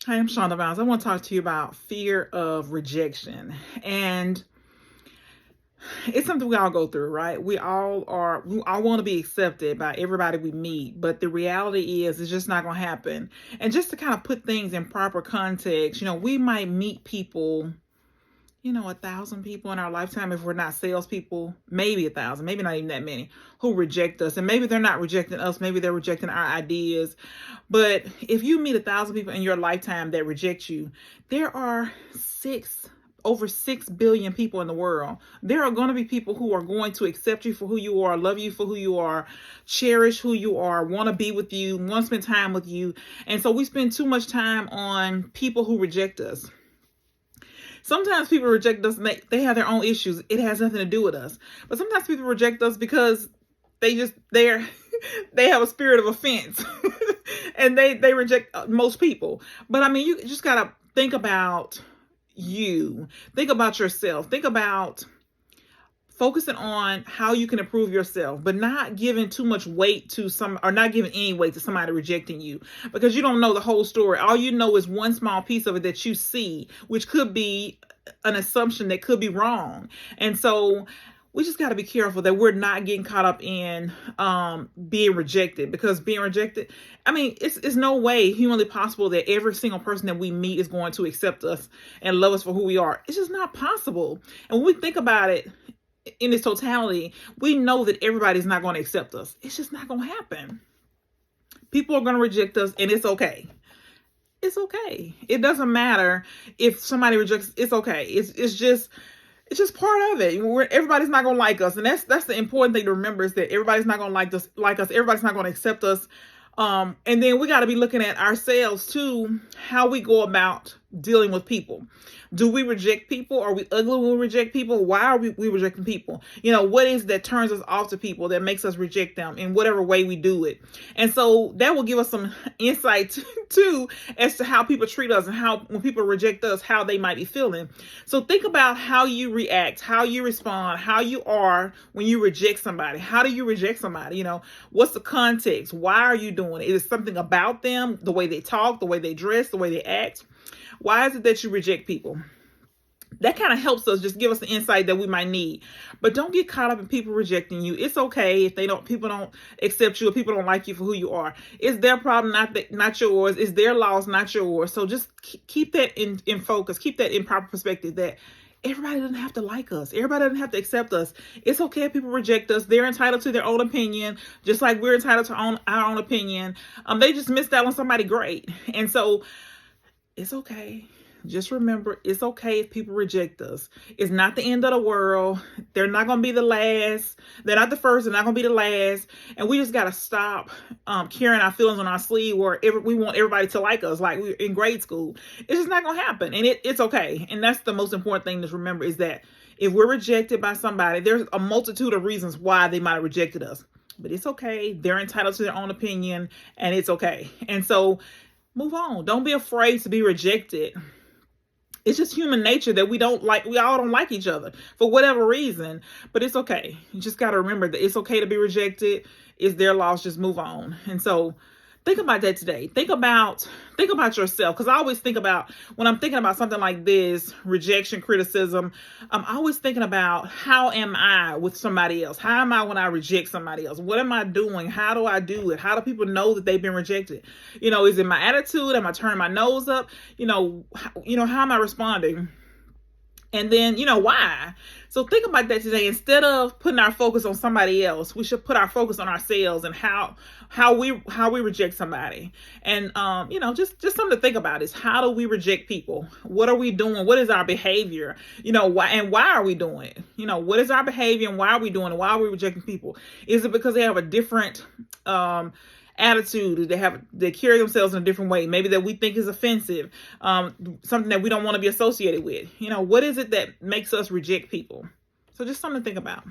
Hi, I'm Shonda Vines. I want to talk to you about fear of rejection. And it's something we all go through, right? We all want to be accepted by everybody we meet, but the reality is it's just not going to happen. And just to kind of put things in proper context, we might meet people, 1,000 people in our lifetime, if we're not salespeople, maybe 1,000, maybe not even that many, who reject us. And maybe they're not rejecting us, maybe they're rejecting our ideas. But if you meet 1,000 people in your lifetime that reject you, there are over 6 billion people in the world. There are going to be people who are going to accept you for who you are, love you for who you are, cherish who you are, want to be with you, want to spend time with you. And so we spend too much time on people who reject us. Sometimes people reject us and they have their own issues. It has nothing to do with us. But sometimes people reject us because they're they have a spirit of offense and they reject most people. But I mean, you just gotta think about you. Think about yourself. Think about focusing on how you can improve yourself, but not giving too much weight to not giving any weight to somebody rejecting you, because you don't know the whole story. All you know is one small piece of it that you see, which could be an assumption that could be wrong. And so we just got to be careful that we're not getting caught up in being rejected, because being rejected, I mean, it's no way humanly possible that every single person that we meet is going to accept us and love us for who we are. It's just not possible. And when we think about it in its totality, we know that everybody's not going to accept us. It's just not going to happen. People are going to reject us, and it's okay. It's okay. It doesn't matter if somebody rejects. It's okay. It's just part of it. Everybody's not going to like us. And that's the important thing to remember, is that everybody's not going to like us. Everybody's not going to accept us. And then we got to be looking at ourselves too, how we go about dealing with people. Do we reject people? Are we ugly when we reject people? Why are we rejecting people? What is that turns us off to people, that makes us reject them in whatever way we do it? And so that will give us some insight too, as to how people treat us and how, when people reject us, how they might be feeling. So think about how you react, how you respond, how you are when you reject somebody. How do you reject somebody? What's the context? Why are you doing it? Is it something about them, the way they talk, the way they dress, the way they act? Why is it that you reject people? That kind of helps us, just give us the insight that we might need. But don't get caught up in people rejecting you. It's okay if people don't accept you, or people don't like you for who you are. It's their problem, not yours. It's their loss, not yours. So just keep that in focus. Keep that in proper perspective, that everybody doesn't have to like us. Everybody doesn't have to accept us. It's okay if people reject us. They're entitled to their own opinion, just like we're entitled to our own opinion. They just missed out on somebody great. And so it's okay. Just remember, it's okay if people reject us. It's not the end of the world. They're not going to be the last. They're not the first. They're not going to be the last. And we just got to stop carrying our feelings on our sleeve, where we want everybody to like us, like we're in grade school. It's just not going to happen. And it's okay. And that's the most important thing to remember, is that if we're rejected by somebody, there's a multitude of reasons why they might have rejected us. But it's okay. They're entitled to their own opinion, and it's okay. And so move on. Don't be afraid to be rejected. It's just human nature that we all don't like each other for whatever reason, but it's okay. You just got to remember that it's okay to be rejected. It's their loss. Just move on. And so think about that today. Think about yourself. Because I always think about, when I'm thinking about something like this, rejection, criticism, I'm always thinking about, how am I with somebody else? How am I when I reject somebody else? What am I doing? How do I do it? How do people know that they've been rejected? Is it my attitude? Am I turning my nose up? How am I responding? And then, why? So think about that today. Instead of putting our focus on somebody else, we should put our focus on ourselves and how we reject somebody. And, just something to think about is, how do we reject people? What are we doing? What is our behavior? Why are we doing it? What is our behavior, and why are we doing it? Why are we rejecting people? Is it because they have a different, attitude, they carry themselves in a different way, maybe that we think is offensive, something that we don't want to be associated with? What is it that makes us reject people? So just something to think about.